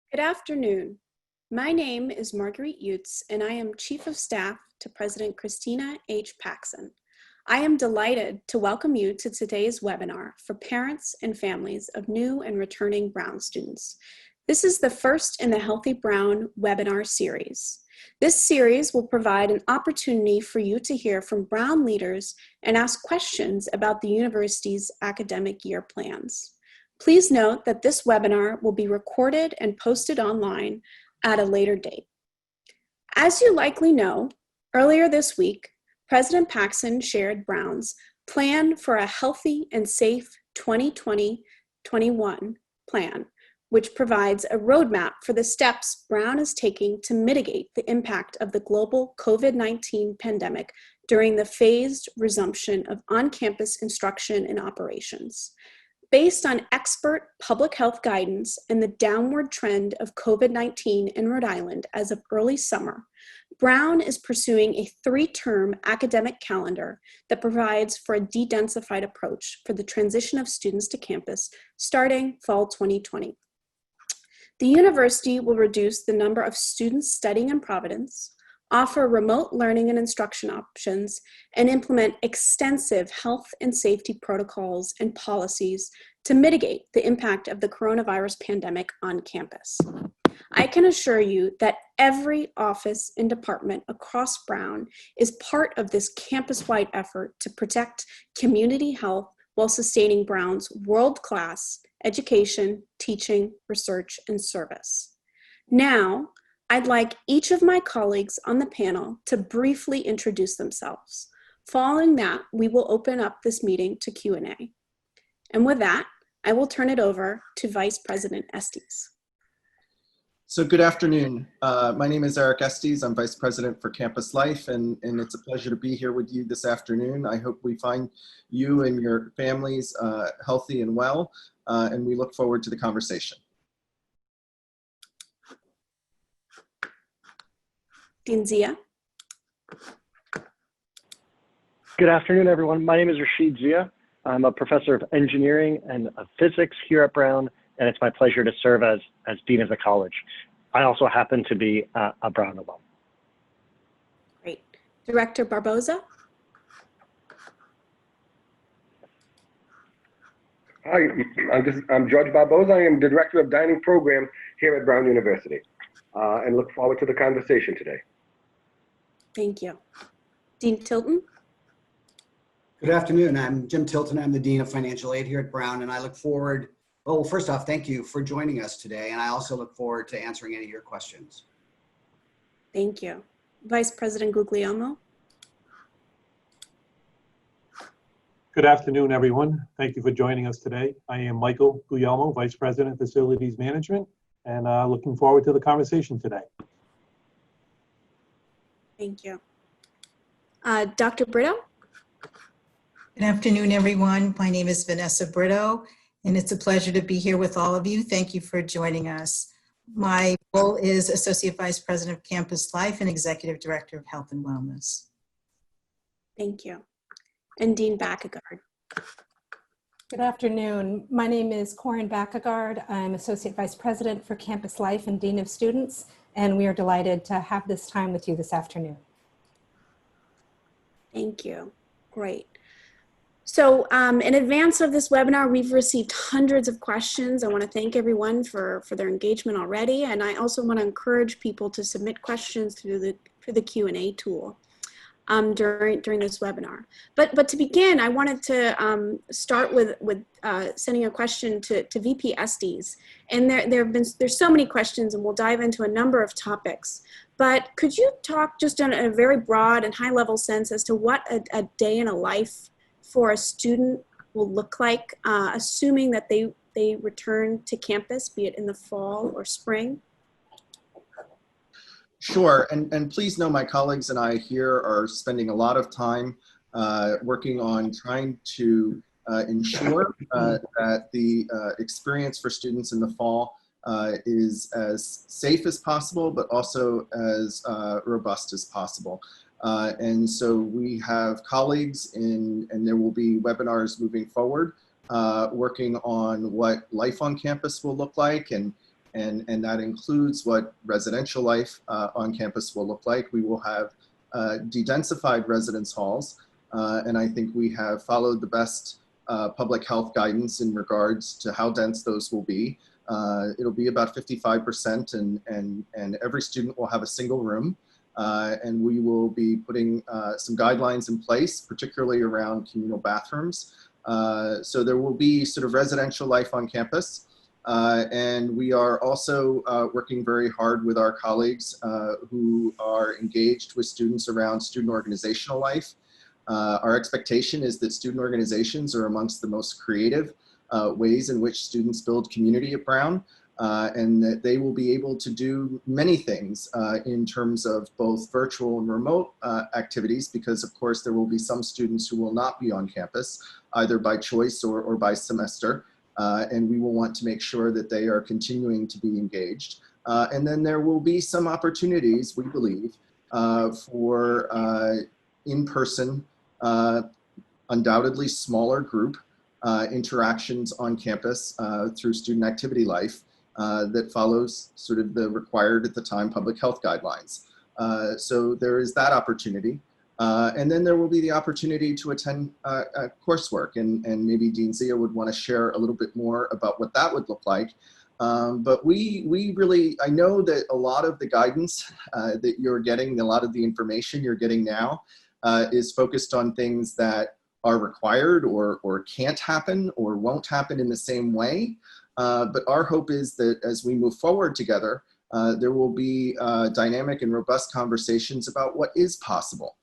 Good afternoon. My name is Marguerite Joutz, and I am Chief of Staff to President Christina H. Paxson. I am delighted to welcome you to today's webinar for parents and families of new and returning Brown students. This is the first in the Healthy Brown webinar series. This series will provide an opportunity for you to hear from Brown leaders and ask questions about the university's academic year plans. Please note that this webinar will be recorded and posted online at a later date. As you likely know, earlier this week, President Paxson shared Brown's plan for a healthy and safe 2020-21 plan, which provides a roadmap for the steps Brown is taking to mitigate the impact of the global COVID-19 pandemic during the phased resumption of on-campus instruction and operations. Based on expert public health guidance and the downward trend of COVID-19 in Rhode Island as of early summer, Brown is pursuing a 3-term academic calendar that provides for a de-densified approach for the transition of students to campus starting fall 2020. The university will reduce the number of students studying in Providence, offer remote learning and instruction options, and implement extensive health and safety protocols and policies to mitigate the impact of the coronavirus pandemic on campus. I can assure you that every office and department across Brown is part of this campus-wide effort to protect community health while sustaining Brown's world-class education, teaching, research, and service. Now, I'd like each of my colleagues on the panel to briefly introduce themselves. Following that, we will open up this meeting to Q&A. And with that, I will turn it over to Vice President Estes. So good afternoon. My name is Eric Estes. I'm Vice President for Campus Life, and it's a pleasure to be here with you this afternoon. I hope we find you and your families healthy and well, and we look forward to the conversation. Dean Zia. Good afternoon, everyone. My name is Rashid Zia. I'm a professor of engineering and of physics here at Brown, and it's my pleasure to serve as Dean of the college. I also happen to be a Brown alum. Great. Director Barboza. Hi, I'm George Barboza. I am the Director of Dining Program here at Brown University, and look forward to the conversation today. Thank you. Dean Tilton. Good afternoon. I'm Jim Tilton. I'm the Dean of Financial Aid here at Brown, and I look forward, well, first off, thank you for joining us today, and I also look forward to answering any of your questions. Thank you. Vice President Guglielmo. Good afternoon, everyone. Thank you for joining us today. I am Michael Guglielmo, Vice President, Facilities Management, and looking forward to the conversation today. Thank you. Dr. Brito. Good afternoon, everyone. My name is Vanessa Brito, and it's a pleasure to be here with all of you. Thank you for joining us. My role is Associate Vice President of Campus Life and Executive Director of Health and Wellness. Thank you. And Dean Backegard. Good afternoon. My name is Corinne Backegard. I'm Associate Vice President for Campus Life and Dean of Students, and we are delighted to have this time with you this afternoon. Thank you. Great. So in advance of this webinar, we've received hundreds of questions. I want to thank everyone for their engagement already, and I also want to encourage people to submit questions through the Q&A tool during this webinar. But to begin, I wanted to start with sending a question to VP Estes. And there's so many questions, and we'll dive into a number of topics. But could you talk just in a very broad and high level sense as to what a day in a life for a student will look like, assuming that they return to campus, be it in the fall or spring? Sure, and please know my colleagues and I here are spending a lot of time working on trying to ensure that the experience for students in the fall is as safe as possible, but also as robust as possible. And so we have colleagues and there will be webinars moving forward working on what life on campus will look like and and that includes what residential life on campus will look like. We will have de-densified residence halls, and I think we have followed the best public health guidance in regards to how dense those will be. It'll be about 55%, and every student will have a single room. And we will be putting some guidelines in place, particularly around communal bathrooms. So there will be sort of residential life on campus. And we are also working very hard with our colleagues who are engaged with students around student organizational life. Our expectation is that student organizations are amongst the most creative ways in which students build community at Brown, and that they will be able to do many things in terms of both virtual and remote activities, because of course there will be some students who will not be on campus, either by choice or by semester, and we will want to make sure that they are continuing to be engaged. And then there will be some opportunities, we believe, for in-person, undoubtedly smaller group interactions on campus through student activity life that follows sort of the required at the time public health guidelines. So there is that opportunity. And then there will be the opportunity to attend coursework, and maybe Dean Zia would want to share a little bit more about what that would look like. But we really, I know that a lot of the guidance that you're getting, a lot of the information you're getting now is focused on things that are required or can't happen or won't happen in the same way. But our hope is that as we move forward together, there will be dynamic and robust conversations about what is possible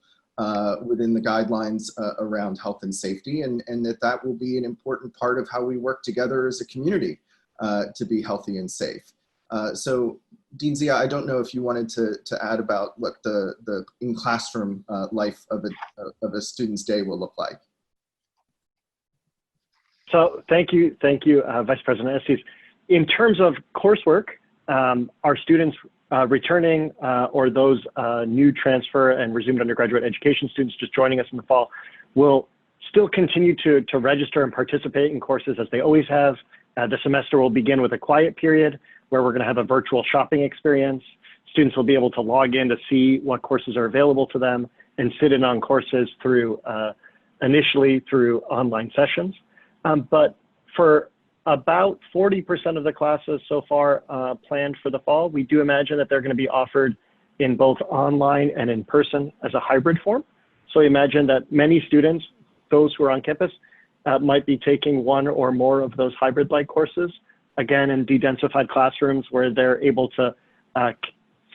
within the guidelines around health and safety, and that will be an important part of how we work together as a community to be healthy and safe. So Dean Zia, I don't know if you wanted to add about what the in-classroom life of a student's day will look like. So thank you, Vice President Estes. In terms of coursework, our students returning or those new transfer and resumed undergraduate education students just joining us in the fall will still continue to register and participate in courses as they always have. The semester will begin with a quiet period where we're going to have a virtual shopping experience. Students will be able to log in to see what courses are available to them and sit in on courses through initially through online sessions. But for about 40% of the classes so far planned for the fall, we do imagine that they're going to be offered in both online and in person as a hybrid form. So imagine that many students, those who are on campus, might be taking one or more of those hybrid-like courses, again, in de-densified classrooms where they're able to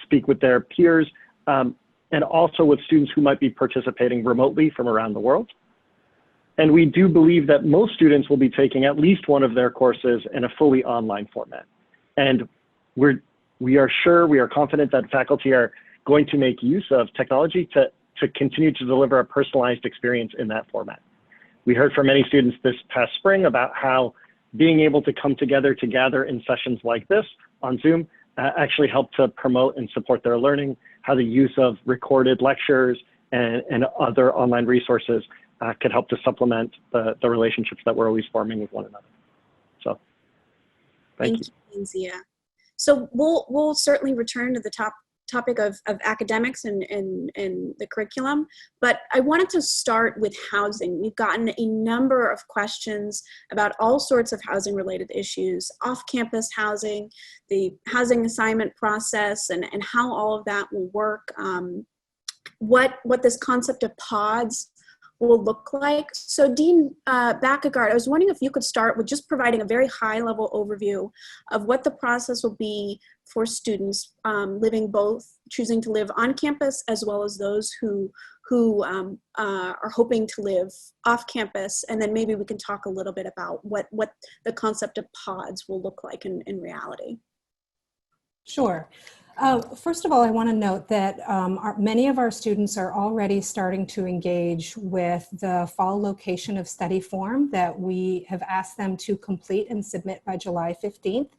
speak with their peers, and also with students who might be participating remotely from around the world. And we do believe that most students will be taking at least one of their courses in a fully online format. And we are confident that faculty are going to make use of technology to continue to deliver a personalized experience in that format. We heard from many students this past spring about how being able to come together to gather in sessions like this on Zoom actually helped to promote and support their learning, how the use of recorded lectures and other online resources could help to supplement the relationships that we're always forming with one another. So, thank you, Zia. So we'll certainly return to the topic of academics and the curriculum, but I wanted to start with housing. We've gotten a number of questions about all sorts of housing related issues, off-campus housing, the housing assignment process, and how all of that will work, what this concept of pods will look like. So Dean Backegard, I was wondering if you could start with just providing a very high level overview of what the process will be for students choosing to live on campus, as well as those who are hoping to live off campus. And then maybe we can talk a little bit about what the concept of pods will look like in reality. Sure. First of all, I want to note that many of our students are already starting to engage with the fall location of study form that we have asked them to complete and submit by July 15th.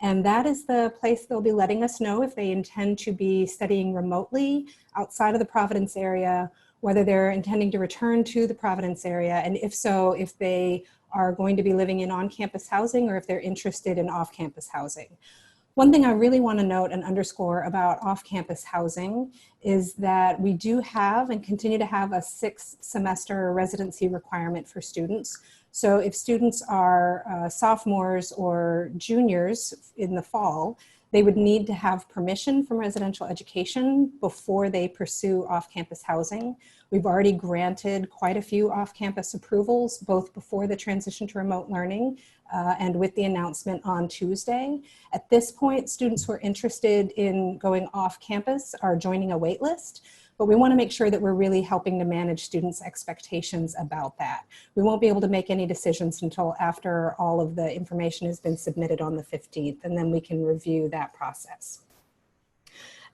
And that is the place they'll be letting us know if they intend to be studying remotely outside of the Providence area, whether they're intending to return to the Providence area, and if so, if they are going to be living in on-campus housing or if they're interested in off-campus housing. One thing I really want to note and underscore about off-campus housing is that we do have and continue to have a 6-semester residency requirement for students. So if students are sophomores or juniors in the fall, they would need to have permission from residential education before they pursue off-campus housing. We've already granted quite a few off-campus approvals, both before the transition to remote learning and with the announcement on Tuesday. At this point, students who are interested in going off-campus are joining a wait list, but we want to make sure that we're really helping to manage students' expectations about that. We won't be able to make any decisions until after all of the information has been submitted on the 15th, and then we can review that process.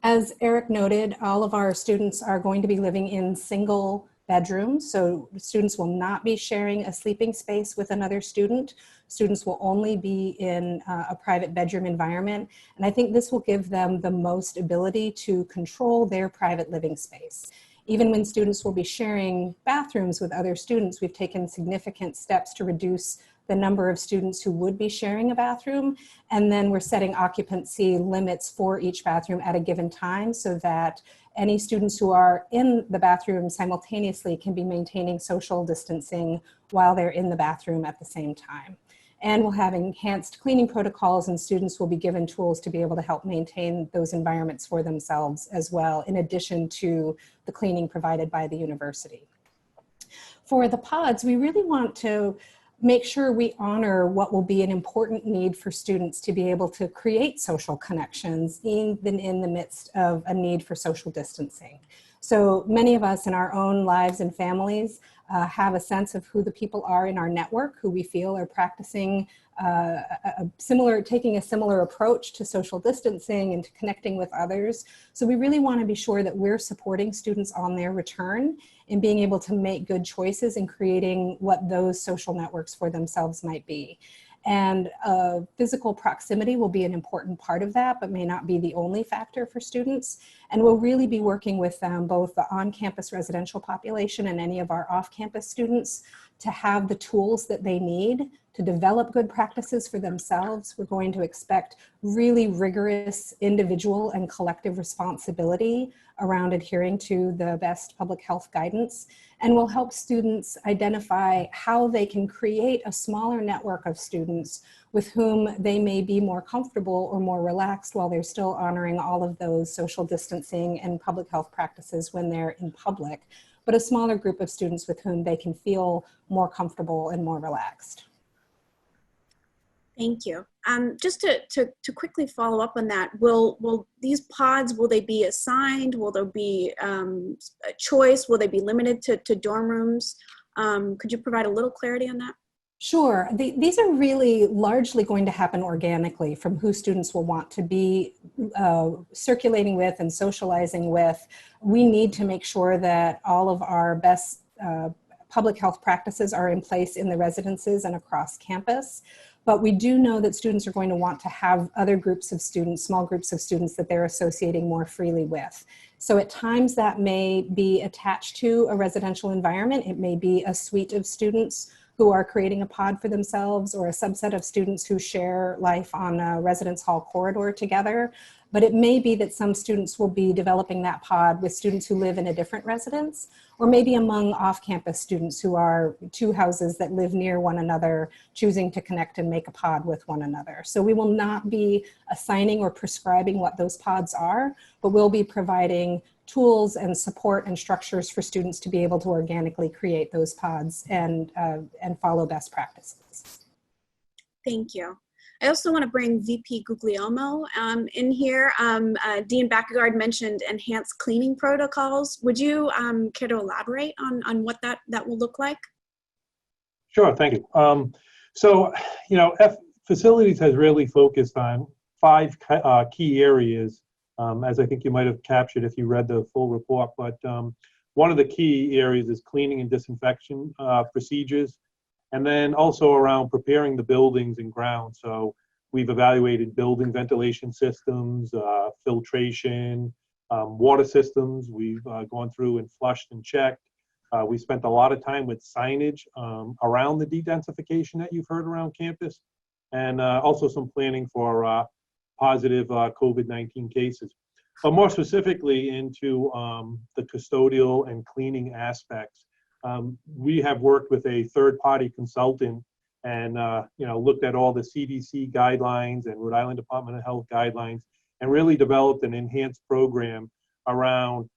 As Eric noted, all of our students are going to be living in single bedrooms, so students will not be sharing a sleeping space with another student. Students will only be in a private bedroom environment, and I think this will give them the most ability to control their private living space. Even when students will be sharing bathrooms with other students, we've taken significant steps to reduce the number of students who would be sharing a bathroom, and then we're setting occupancy limits for each bathroom at a given time so that any students who are in the bathroom simultaneously can be maintaining social distancing while they're in the bathroom at the same time. And we'll have enhanced cleaning protocols, and students will be given tools to be able to help maintain those environments for themselves as well, in addition to the cleaning provided by the university. For the pods, we really want to make sure we honor what will be an important need for students to be able to create social connections even in the midst of a need for social distancing. So many of us in our own lives and families have a sense of who the people are in our network, who we feel are practicing taking a similar approach to social distancing and to connecting with others. So we really want to be sure that we're supporting students on their return in being able to make good choices in creating what those social networks for themselves might be. And physical proximity will be an important part of that, but may not be the only factor for students. And we'll really be working with them, both the on-campus residential population and any of our off-campus students, to have the tools that they need to develop good practices for themselves. We're going to expect really rigorous individual and collective responsibility around adhering to the best public health guidance. And we'll help students identify how they can create a smaller network of students with whom they may be more comfortable or more relaxed while they're still honoring all of those social distancing and public health practices when they're in public, but a smaller group of students with whom they can feel more comfortable and more relaxed. Thank you. Just to quickly follow up on that, will these pods, will they be assigned? Will there be a choice? Will they be limited to dorm rooms? Could you provide a little clarity on that? Sure. These are really largely going to happen organically from who students will want to be circulating with and socializing with. We need to make sure that all of our best public health practices are in place in the residences and across campus. But we do know that students are going to want to have other groups of students, small groups of students that they're associating more freely with. So at times that may be attached to a residential environment. It may be a suite of students who are creating a pod for themselves, or a subset of students who share life on a residence hall corridor together. But it may be that some students will be developing that pod with students who live in a different residence, or maybe among off-campus students who are two houses that live near one another, choosing to connect and make a pod with one another. So we will not be assigning or prescribing what those pods are, but we'll be providing tools and support and structures for students to be able to organically create those pods and follow best practices. Thank you. I also want to bring VP Guglielmo in here. Dean Backegard mentioned enhanced cleaning protocols. Would you care to elaborate on what that will look like? Sure, thank you. So, facilities has really focused on 5 key areas, as I think you might have captured if you read the full report. But one of the key areas is cleaning and disinfection procedures. And then also around preparing the buildings and grounds. So we've evaluated building ventilation systems, filtration, water systems. We've gone through and flushed and checked. We spent a lot of time with signage around the de-densification that you've heard around campus, and also some planning for positive COVID-19 cases. But more specifically into the custodial and cleaning aspects, we have worked with a third-party consultant and looked at all the CDC guidelines and Rhode Island Department of Health guidelines, and really developed an enhanced program around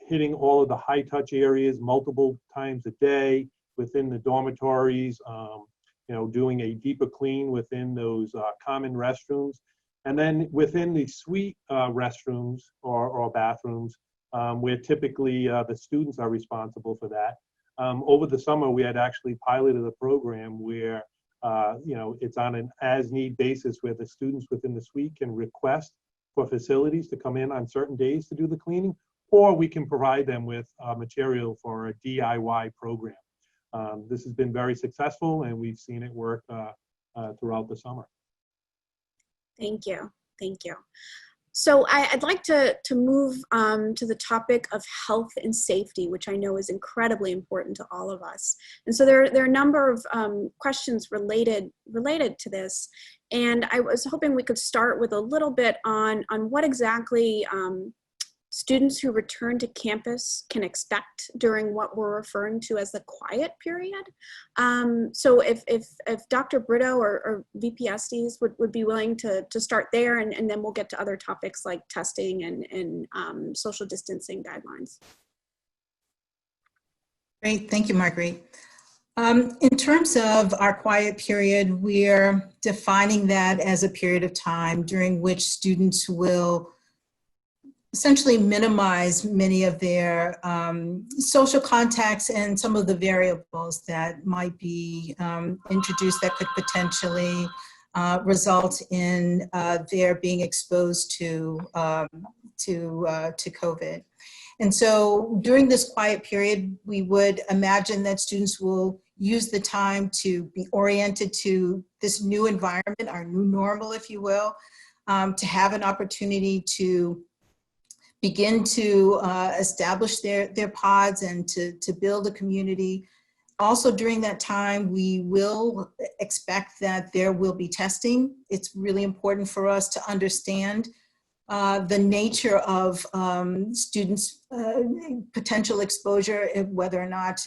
hitting all of the high-touch areas multiple times a day within the dormitories, doing a deeper clean within those common restrooms. And then within the suite restrooms or bathrooms, where typically the students are responsible for that. Over the summer, we had actually piloted a program where, it's on an as-need basis where the students within the suite can request for facilities to come in on certain days to do the cleaning, or we can provide them with material for a DIY program. This has been very successful, and we've seen it work throughout the summer. Thank you. Thank you. So I'd like to move to the topic of health and safety, which I know is incredibly important to all of us. And so there are a number of questions related to this. And I was hoping we could start with a little bit on what exactly students who return to campus can expect during what we're referring to as the quiet period. So if Dr. Brito or VP Estes would be willing to start there, and then we'll get to other topics like testing and social distancing guidelines. Great, thank you, Marguerite. In terms of our quiet period, we're defining that as a period of time during which students will essentially minimize many of their social contacts and some of the variables that might be introduced that could potentially result in their being exposed to COVID. And so during this quiet period, we would imagine that students will use the time to be oriented to this new environment, our new normal, if you will, to have an opportunity to begin to establish their pods and to build a community. Also during that time, we will expect that there will be testing. It's really important for us to understand the nature of students' potential exposure, whether or not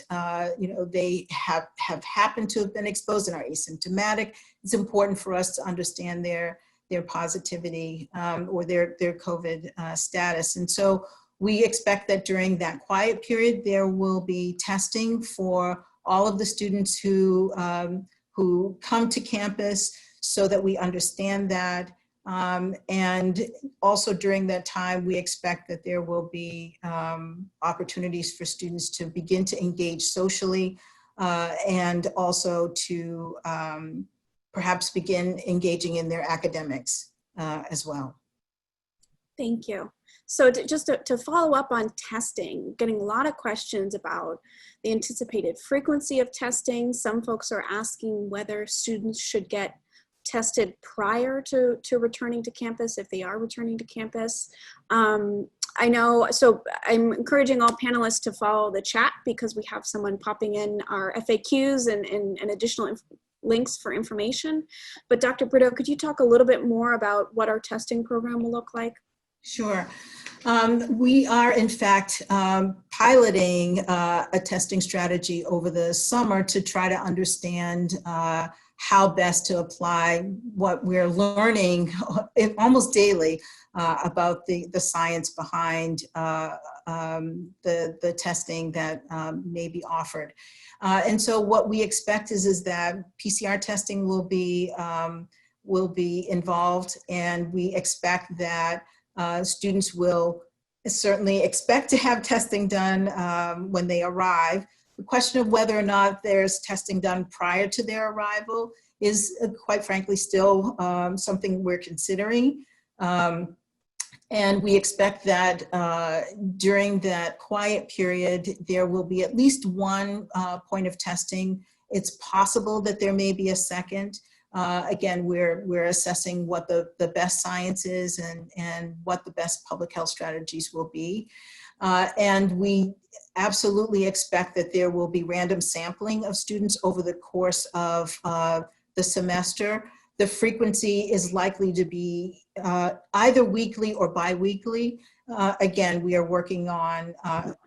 they have happened to have been exposed and are asymptomatic. It's important for us to understand their positivity or their COVID status. And so we expect that during that quiet period, there will be testing for all of the students who come to campus so that we understand that. And also during that time, we expect that there will be opportunities for students to begin to engage socially and also to perhaps begin engaging in their academics as well. Thank you. So to follow up on testing, getting a lot of questions about the anticipated frequency of testing. Some folks are asking whether students should get tested prior to returning to campus if they are returning to campus. I know, so I'm encouraging all panelists to follow the chat because we have someone popping in our FAQs and additional links for information. But Dr. Brito, could you talk a little bit more about what our testing program will look like? Sure. We are, in fact, piloting a testing strategy over the summer to try to understand how best to apply what we're learning almost daily about the science behind the testing that may be offered. And so what we expect is that PCR testing will be involved, and we expect that students will certainly expect to have testing done when they arrive. The question of whether or not there's testing done prior to their arrival is quite frankly still something we're considering. And we expect that during that quiet period, there will be at least one point of testing. It's possible that there may be a second. Again, we're assessing what the best science is and what the best public health strategies will be. And we absolutely expect that there will be random sampling of students over the course of the semester. The frequency is likely to be either weekly or biweekly. Again, we are working on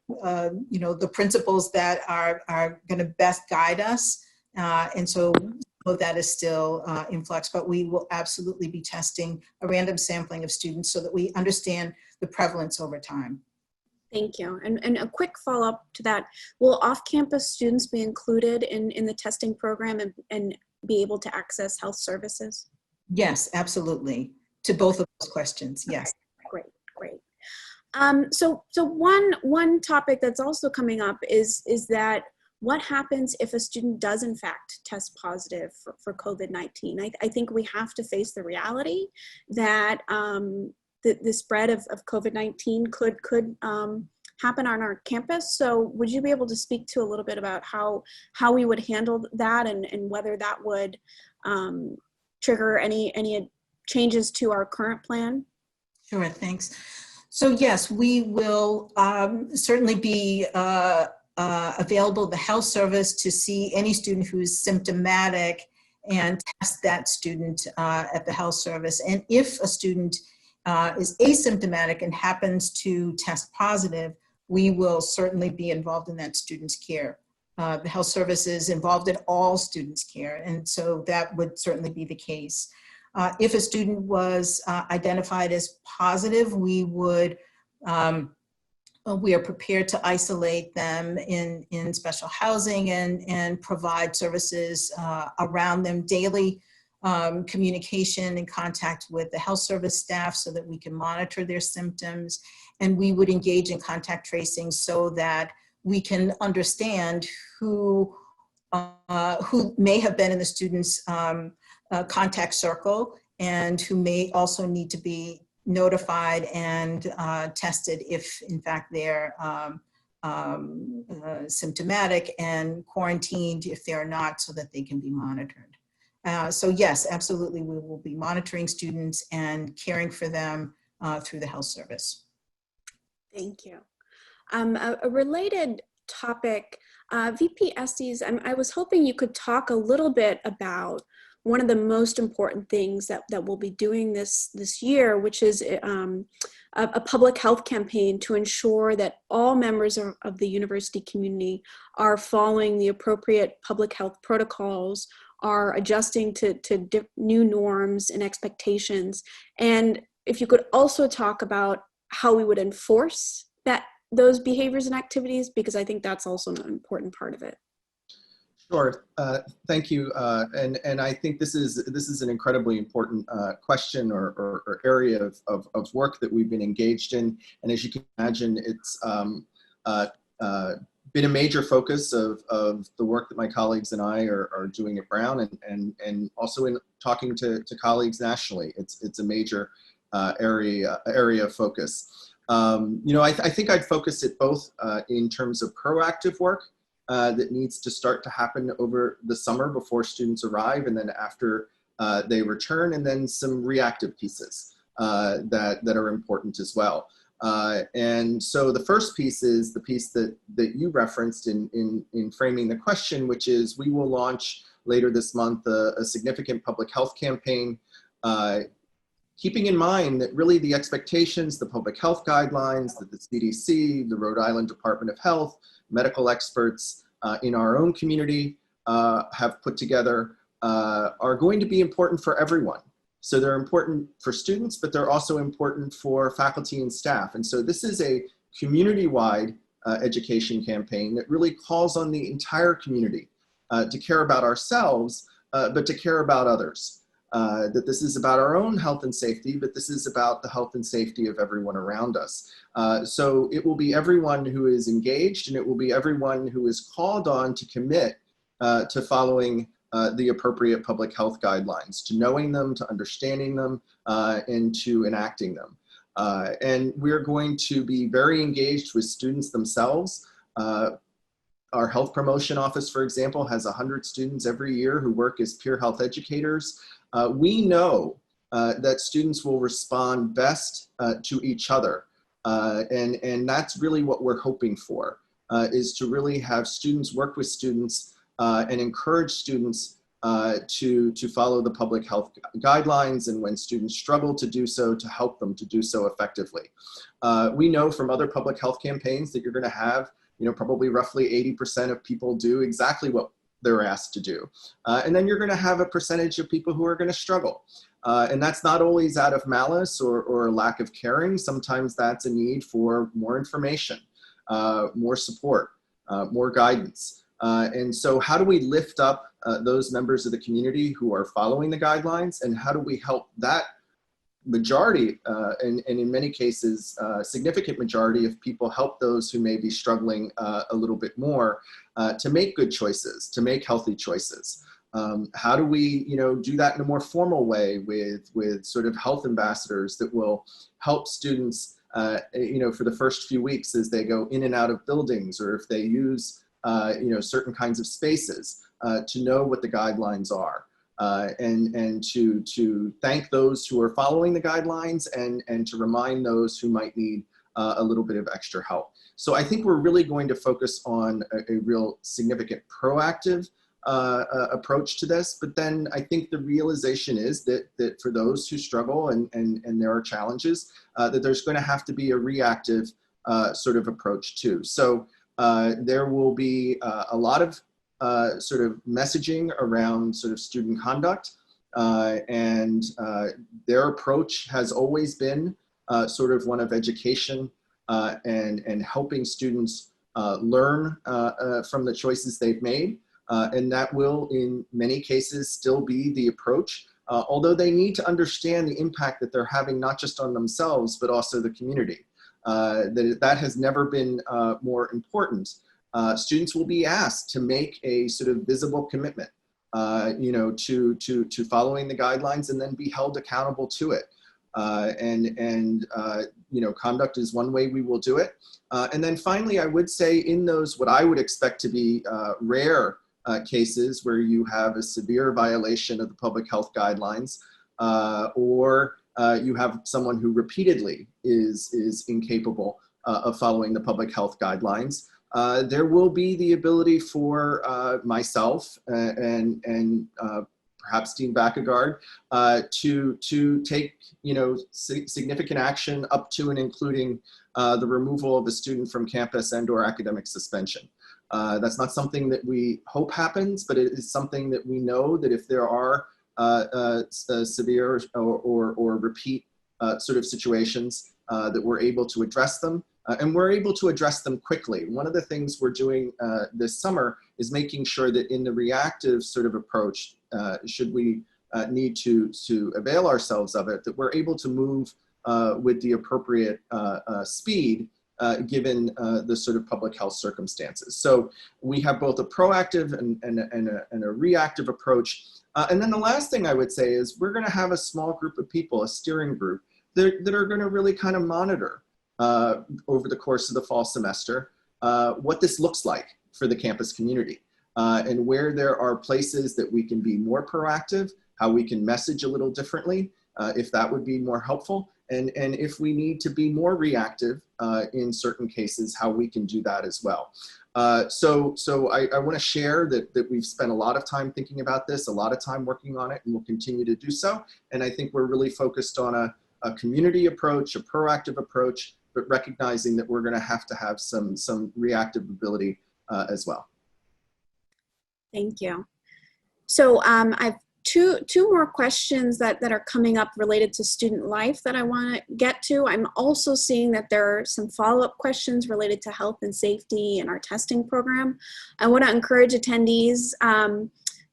the principles that are going to best guide us. And so some of that is still in flux, but we will absolutely be testing a random sampling of students so that we understand the prevalence over time. Thank you. And a quick follow-up to that, will off-campus students be included in the testing program and be able to access health services? Yes, absolutely. To both of those questions, yes. Okay, great. So one topic that's also coming up is that what happens if a student does in fact test positive for COVID-19? I think we have to face the reality that the spread of COVID-19 could happen on our campus. So would you be able to speak to a little bit about how we would handle that and whether that would trigger any changes to our current plan? Sure, thanks. So yes, we will certainly be available the health service to see any student who is symptomatic and test that student at the health service. And if a student is asymptomatic and happens to test positive, we will certainly be involved in that student's care. The health service is involved in all students' care, and so that would certainly be the case. If a student was identified as positive, we are prepared to isolate them in special housing and provide services around them, daily communication and contact with the health service staff so that we can monitor their symptoms. And we would engage in contact tracing so that we can understand who may have been in the student's contact circle and who may also need to be notified and tested if in fact they're symptomatic, and quarantined if they're not, so that they can be monitored. So yes, absolutely, we will be monitoring students and caring for them through the health service. Thank you. A related topic, VP Estes, I was hoping you could talk a little bit about one of the most important things that we'll be doing this year, which is a public health campaign to ensure that all members of the university community are following the appropriate public health protocols, are adjusting to new norms and expectations. And if you could also talk about how we would enforce those behaviors and activities, because I think that's also an important part of it. Sure. Thank you. And I think this is an incredibly important question or area of work that we've been engaged in. And as you can imagine, it's been a major focus of the work that my colleagues and I are doing at Brown, and also in talking to colleagues nationally. It's a major area of focus. I think I'd focus it both in terms of proactive work that needs to start to happen over the summer before students arrive, and then after they return, and then some reactive pieces that are important as well. And so the first piece is the piece that you referenced in framing the question, which is we will launch later this month a significant public health campaign, keeping in mind that really the expectations, the public health guidelines that the CDC, the Rhode Island Department of Health, medical experts in our own community have put together are going to be important for everyone. So they're important for students, but they're also important for faculty and staff. And so this is a community-wide education campaign that really calls on the entire community to care about ourselves, but to care about others. That this is about our own health and safety, but this is about the health and safety of everyone around us. So it will be everyone who is engaged, and it will be everyone who is called on to commit to following the appropriate public health guidelines, to knowing them, to understanding them, and to enacting them. And we're going to be very engaged with students themselves. Our health promotion office, for example, has 100 students every year who work as peer health educators. We know that students will respond best to each other. And that's really what we're hoping for, is to really have students work with students and encourage students to follow the public health guidelines, and when students struggle to do so, to help them to do so effectively. We know from other public health campaigns that you're going to have, probably roughly 80% of people do exactly what they're asked to do. And then you're going to have a percentage of people who are going to struggle. And that's not always out of malice or a lack of caring. Sometimes that's a need for more information, more support, more guidance. And so how do we lift up those members of the community who are following the guidelines, and how do we help that majority, and in many cases, significant majority of people, help those who may be struggling a little bit more to make good choices, to make healthy choices? How do we, do that in a more formal way with sort of health ambassadors that will help students, for the first few weeks as they go in and out of buildings, or if they use, certain kinds of spaces, to know what the guidelines are. And to thank those who are following the guidelines, and to remind those who might need a little bit of extra help. So I think we're really going to focus on a real significant proactive approach to this. But then I think the realization is that for those who struggle and there are challenges, that there's going to have to be a reactive sort of approach too. So there will be a lot of sort of messaging around sort of student conduct, and their approach has always been sort of one of education and helping students learn from the choices they've made, and that will in many cases still be the approach, although they need to understand the impact that they're having not just on themselves but also the community. That has never been more important. Students will be asked to make a sort of visible commitment, to following the guidelines, and then be held accountable to it. Conduct is one way we will do it. And then finally, I would say in those, what I would expect to be rare cases where you have a severe violation of the public health guidelines, or you have someone who repeatedly is incapable of following the public health guidelines, there will be the ability for myself and perhaps Dean Backegard to take significant action up to and including the removal of a student from campus and/or academic suspension. That's not something that we hope happens, but it is something that we know that if there are severe or repeat sort of situations, that we're able to address them. And we're able to address them quickly. One of the things we're doing this summer is making sure that in the reactive sort of approach, should we need to avail ourselves of it, that we're able to move with the appropriate speed, given the sort of public health circumstances. So we have both a proactive and a reactive approach. And then the last thing I would say is we're going to have a small group of people, a steering group, that are going to really kind of monitor over the course of the fall semester, what this looks like for the campus community, and where there are places that we can be more proactive, how we can message a little differently, if that would be more helpful, and if we need to be more reactive in certain cases, how we can do that as well. So I want to share that we've spent a lot of time thinking about this, a lot of time working on it, and we'll continue to do so. And I think we're really focused on a community approach, a proactive approach, but recognizing that we're going to have some reactive ability as well. Thank you. So I've two more questions that are coming up related to student life that I want to get to. I'm also seeing that there are some follow-up questions related to health and safety and our testing program. I want to encourage attendees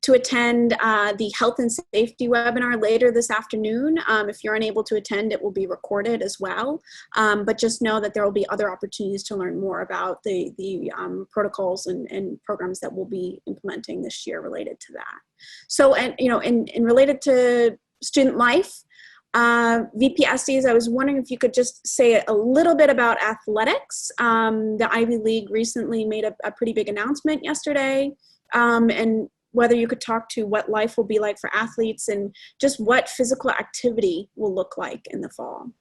to attend the health and safety webinar later this afternoon. If you're unable to attend, it will be recorded as well. But just know that there will be other opportunities to learn more about the protocols and programs that we'll be implementing this year related to that. So, and related to student life, VP Estes, I was wondering if you could just say a little bit about athletics. The Ivy League recently made a pretty big announcement yesterday, and whether you could talk to what life will be like for athletes and just what physical activity will look like in the fall.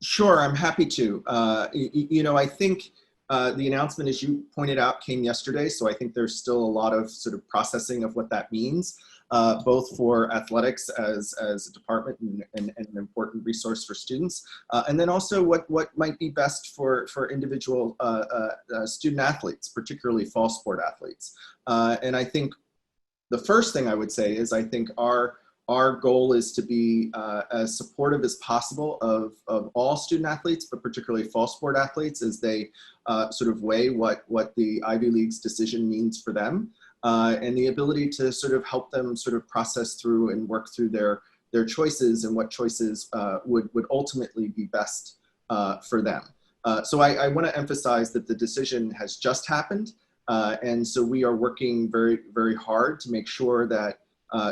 Sure, I'm happy to. I think The announcement, as you pointed out, came yesterday, so I think there's still a lot of sort of processing of what that means, both for athletics as a department and an important resource for students, and then also what might be best for individual student athletes, particularly fall sport athletes. And I think the first thing I would say is I think our goal is to be as supportive as possible of all student athletes, but particularly fall sport athletes as they sort of weigh what the Ivy League's decision means for them, and the ability to sort of help them sort of process through and work through their choices and what choices would ultimately be best for them. So I want to emphasize that the decision has just happened, and so we are working very, very hard to make sure that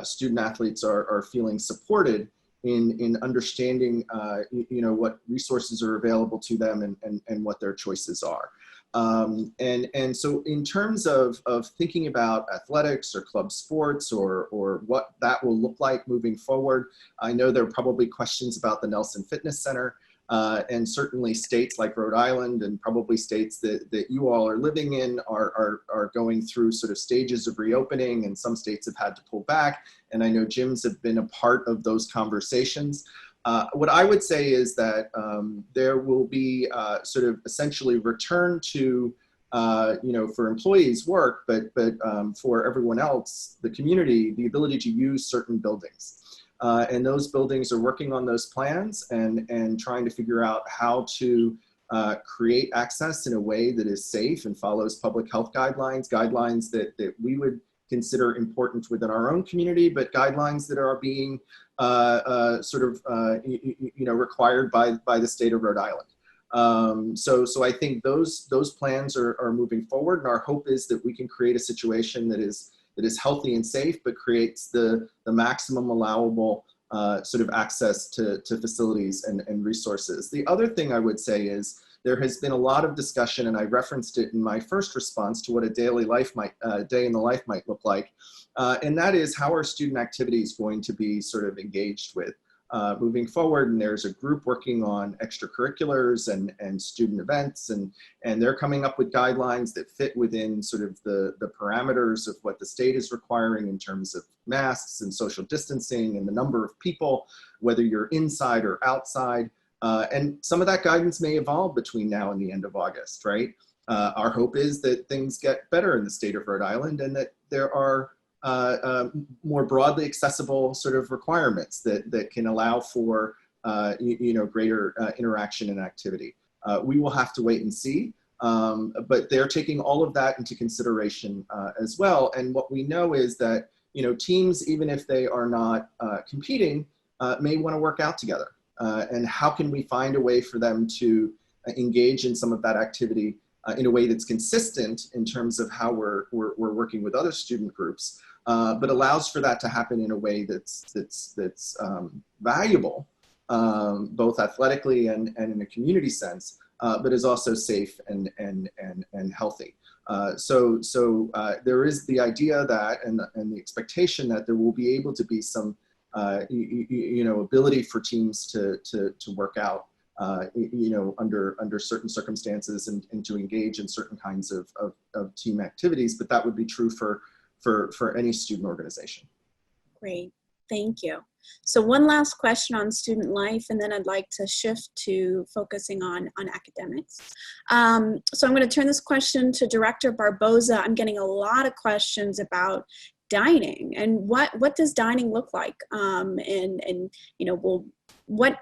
student athletes are feeling supported in understanding, what resources are available to them and what their choices are. And so in terms of thinking about athletics or club sports or what that will look like moving forward, I know there are probably questions about the Nelson Fitness Center. And certainly states like Rhode Island and probably states that you all are living in are going through sort of stages of reopening, and some states have had to pull back. And I know gyms have been a part of those conversations. What I would say is that there will be sort of essentially return to, for employees work, but for everyone else, the community, the ability to use certain buildings. And those buildings are working on those plans and trying to figure out how to create access in a way that is safe and follows public health guidelines that we would consider important within our own community, but guidelines that are being required by the state of Rhode Island. So I think those plans are moving forward, and our hope is that we can create a situation that is healthy and safe, but creates the maximum allowable sort of access to facilities and resources. The other thing I would say is there has been a lot of discussion, and I referenced it in my first response, to what a day in the life might look like. And that is, how are student activities going to be sort of engaged with moving forward? And there's a group working on extracurriculars and student events, and they're coming up with guidelines that fit within sort of the parameters of what the state is requiring in terms of masks and social distancing and the number of people, whether you're inside or outside. And some of that guidance may evolve between now and the end of August, right? Our hope is that things get better in the state of Rhode Island, and that there are more broadly accessible sort of requirements that can allow for greater interaction and activity. We will have to wait and see, but they're taking all of that into consideration as well. And what we know is that teams, even if they are not competing, may want to work out together. And how can we find a way for them to engage in some of that activity in a way that's consistent in terms of how we're working with other student groups, but allows for that to happen in a way that's valuable, both athletically and in a community sense, but is also safe and healthy. So there is the idea that and the expectation that there will be able to be some ability for teams to work out under certain circumstances and to engage in certain kinds of team activities, but that would be true for any student organization. Great, thank you. So one last question on student life, and then I'd like to shift to focusing on academics. So I'm going to turn this question to Director Barboza. I'm getting a lot of questions about dining and what does dining look like, what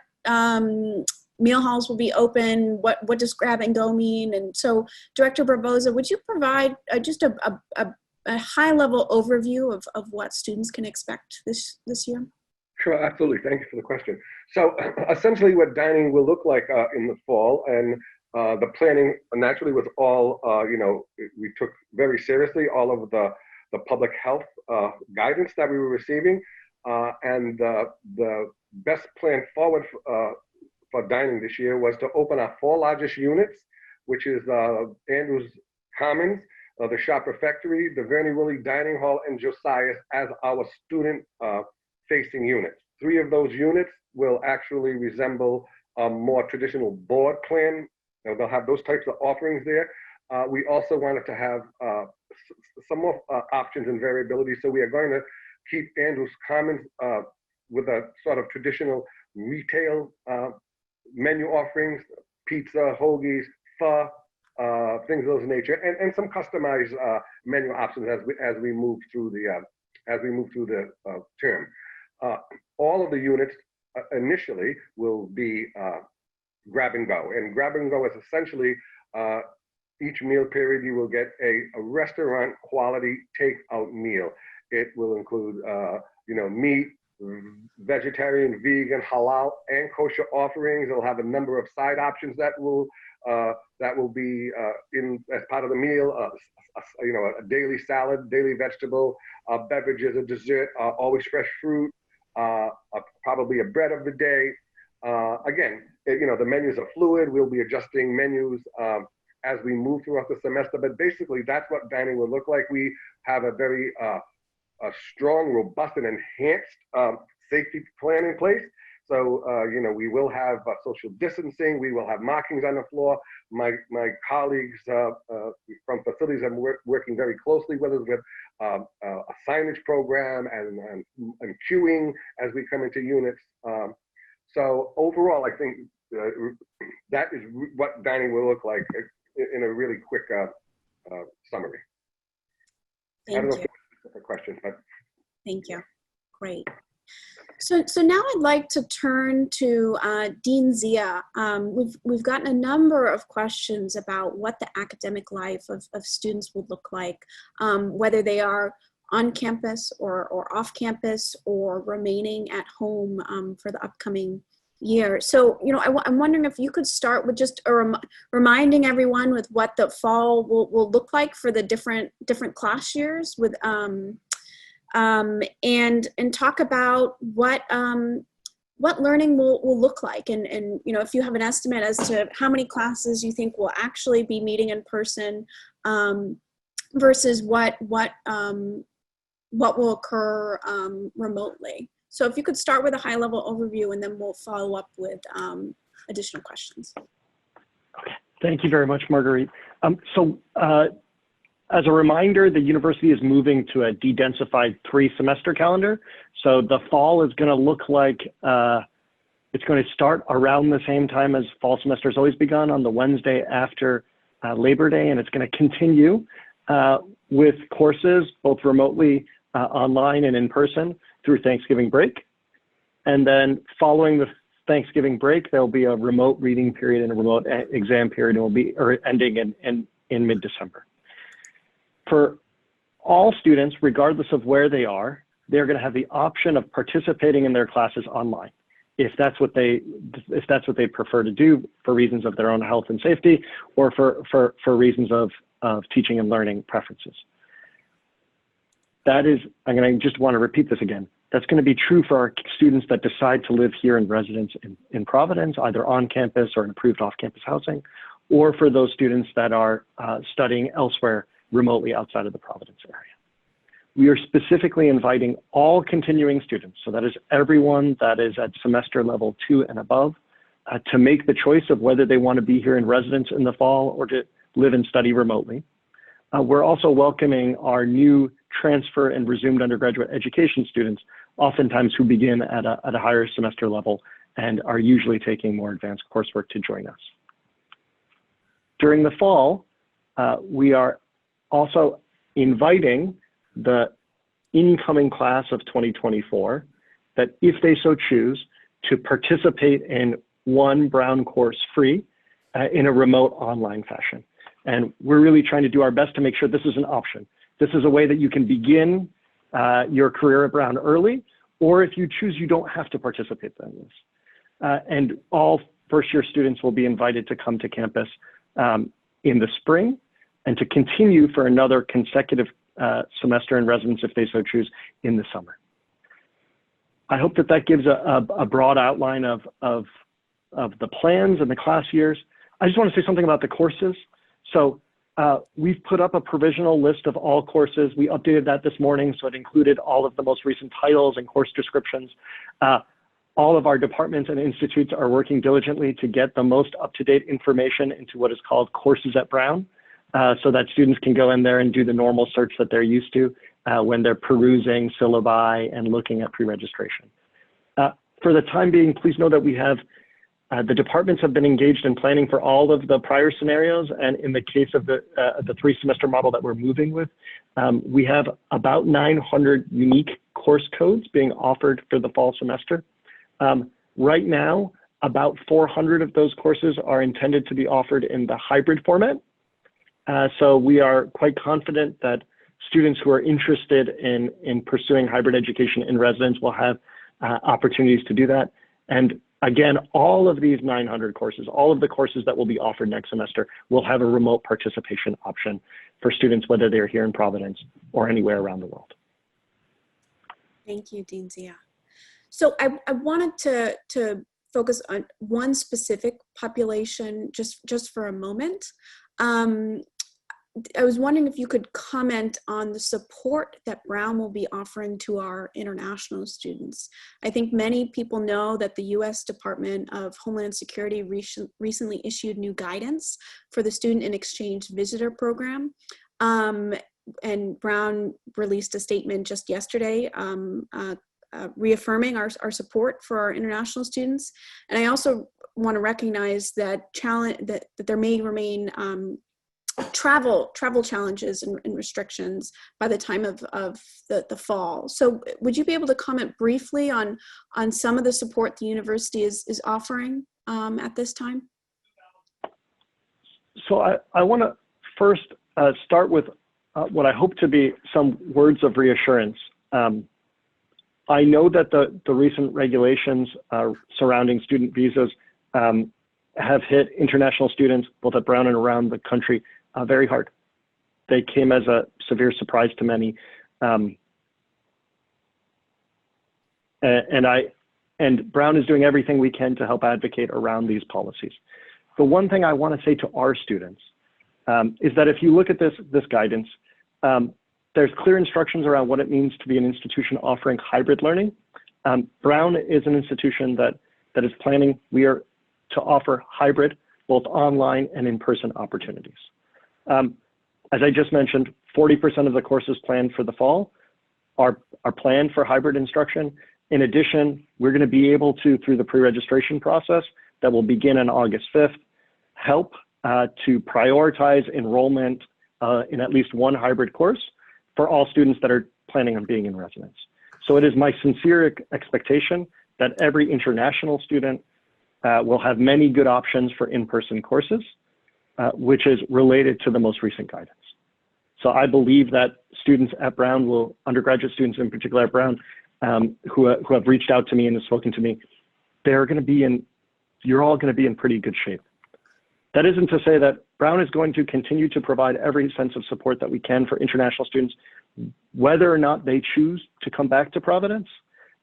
meal halls will be open, what does grab and go mean? And so Director Barboza, would you provide just a high level overview of what students can expect this year? Sure, absolutely. Thank you for the question. So essentially what dining will look like in the fall, and the planning naturally was all, we took very seriously all of the public health guidance that we were receiving, and the best plan forward for dining this year was to open our 4 largest units, which is Andrews Commons, the Shop Refectory, the Vernie Willie Dining Hall, and Josiah's as our student facing units. 3 of those units will actually resemble a more traditional board plan. They'll have those types of offerings there. we also wanted to have some more options and variability. So we are going to keep Andrews Commons with a sort of traditional retail menu offerings, pizza, hoagies, pho, things of those nature, and some customized menu options as we move through the term. All of the units initially will be grab and go, and grab and go is essentially each meal period you will get a restaurant quality takeout meal. It will include meat, vegetarian, vegan, halal, and kosher offerings. It'll have a number of side options that will be in as part of the meal. A daily salad, daily vegetable, beverages, a dessert, always fresh fruit, probably a bread of the day. Again, the menus are fluid. We'll be adjusting menus as we move throughout the semester, but basically that's what dining will look like. We have a very strong, robust, and enhanced safety plan in place. So, we will have social distancing. We will have markings on the floor. My colleagues from facilities are working very closely with us with a signage program and queuing as we come into units. So overall, I think that is what dining will look like in a really quick summary. I don't know if that's a question, but. Thank you. Great. So now I'd like to turn to Dean Zia. We've gotten a number of questions about what the academic life of students would look like, whether they are on campus or off campus or remaining at home for the upcoming year. So, I'm wondering if you could start with just reminding everyone with what the fall will look like for the different class years with and talk about what learning will look like, and if you have an estimate as to how many classes you think will actually be meeting in person versus what will occur remotely. So if you could start with a high-level overview, and then we'll follow up with additional questions. Okay, thank you very much, Marguerite. As a reminder, the university is moving to a de-densified 3-semester calendar. So the fall is going to look like it's going to start around the same time as fall semester has always begun, on the Wednesday after Labor Day, and it's going to continue with courses both remotely, online, and in person through Thanksgiving break. And then following the Thanksgiving break, there'll be a remote reading period and a remote exam period, and will be ending in mid-December. For all students, regardless of where they are, they're going to have the option of participating in their classes online, if that's what they prefer to do for reasons of their own health and safety, or for reasons of teaching and learning preferences. That is, I'm going to just want to repeat this again. That's going to be true for our students that decide to live here in residence in Providence, either on campus or in approved off-campus housing, or for those students that are studying elsewhere remotely outside of the Providence area. We are specifically inviting all continuing students, so that is everyone that is at semester level 2 and above, to make the choice of whether they want to be here in residence in the fall or to live and study remotely. We're also welcoming our new transfer and resumed undergraduate education students, oftentimes who begin at a higher semester level and are usually taking more advanced coursework, to join us. During the fall, we are also inviting the incoming class of 2024 that, if they so choose, to participate in one Brown course free in a remote online fashion. And we're really trying to do our best to make sure this is an option. This is a way that you can begin your career at Brown early, or if you choose, you don't have to participate in this. And all first-year students will be invited to come to campus in the spring, and to continue for another consecutive semester in residence, if they so choose, in the summer. I hope that gives a broad outline of the plans and the class years. I just want to say something about the courses. So we've put up a provisional list of all courses. We updated that this morning, so it included all of the most recent titles and course descriptions. All of our departments and institutes are working diligently to get the most up-to-date information into what is called Courses at Brown. so that students can go in there and do the normal search that they're used to when they're perusing syllabi and looking at pre-registration. For the time being, please know that we have the departments have been engaged in planning for all of the prior scenarios, and in the case of the 3-semester model that we're moving with, we have about 900 unique course codes being offered for the fall semester. Right now, about 400 of those courses are intended to be offered in the hybrid format. So we are quite confident that students who are interested in pursuing hybrid education in residence will have opportunities to do that. And again, all of these 900 courses, all of the courses that will be offered next semester will have a remote participation option for students, whether they're here in Providence or anywhere around the world. Thank you, Dean Zia. So I wanted to focus on one specific population just for a moment. I was wondering if you could comment on the support that Brown will be offering to our international students. I think many people know that the U.S. Department of Homeland Security recently issued new guidance for the Student in Exchange Visitor Program. And Brown released a statement just yesterday reaffirming our support for our international students. And I also want to recognize that that there may remain travel challenges and restrictions by the time of the fall. So would you be able to comment briefly on some of the support the university is offering at this time? So I want to first start with what I hope to be some words of reassurance. I know that the recent regulations surrounding student visas have hit international students, both at Brown and around the country, very hard. They came as a severe surprise to many. And Brown is doing everything we can to help advocate around these policies. The one thing I want to say to our students is that if you look at this guidance, there's clear instructions around what it means to be an institution offering hybrid learning. Brown is an institution that is planning to offer hybrid, both online and in-person opportunities. As I just mentioned, 40% of the courses planned for the fall are planned for hybrid instruction. In addition, we're going to be able to, through the pre-registration process that will begin on August 5th, help to prioritize enrollment in at least one hybrid course for all students that are planning on being in residence. So it is my sincere expectation that every international student will have many good options for in-person courses, which is related to the most recent guidance. So I believe that students at Brown undergraduate students in particular at Brown, who have reached out to me and have spoken to me, you're all going to be in pretty good shape. That isn't to say that Brown is going to continue to provide every sense of support that we can for international students, whether or not they choose to come back to Providence.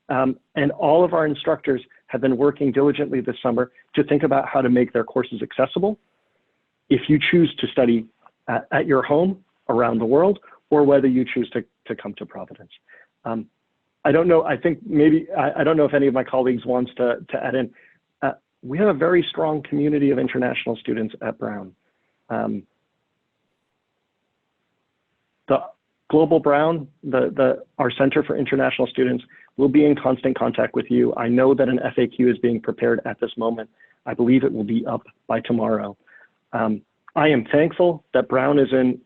And all of our instructors have been working diligently this summer to think about how to make their courses accessible if you choose to study at your home around the world, or whether you choose to come to Providence. I don't know, I think maybe, I don't know if any of my colleagues wants to add in. We have a very strong community of international students at Brown. The Global Brown, our Center for International Students, will be in constant contact with you. I know that an FAQ is being prepared at this moment. I believe it will be up by tomorrow. I am thankful that Brown is in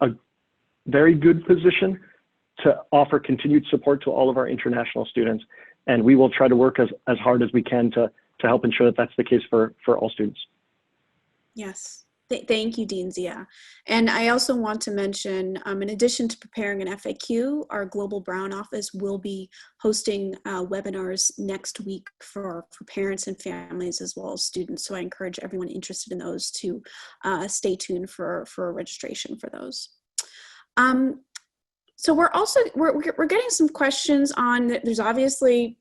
a very good position to offer continued support to all of our international students, and we will try to work as hard as we can to help ensure that that's the case for all students. Yes. Thank you, Dean Zia. And I also want to mention, in addition to preparing an FAQ, our Global Brown office will be hosting webinars next week for parents and families as well as students. So I encourage everyone interested in those to stay tuned for registration for those. So we're getting some questions on, there's obviously,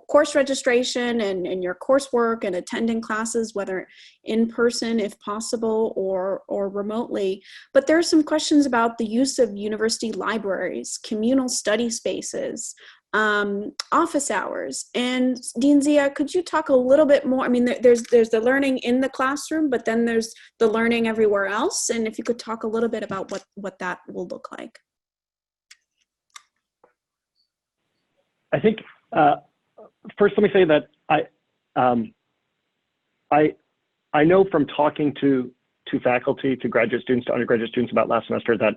course registration and your coursework and attending classes, whether in person if possible or remotely. But there are some questions about the use of university libraries, communal study spaces, office hours. And Dean Zia, could you talk a little bit more? I mean, there's the learning in the classroom, but then there's the learning everywhere else. And if you could talk a little bit about what that will look like. I think first, let me say that I know from talking to faculty, to graduate students, to undergraduate students about last semester that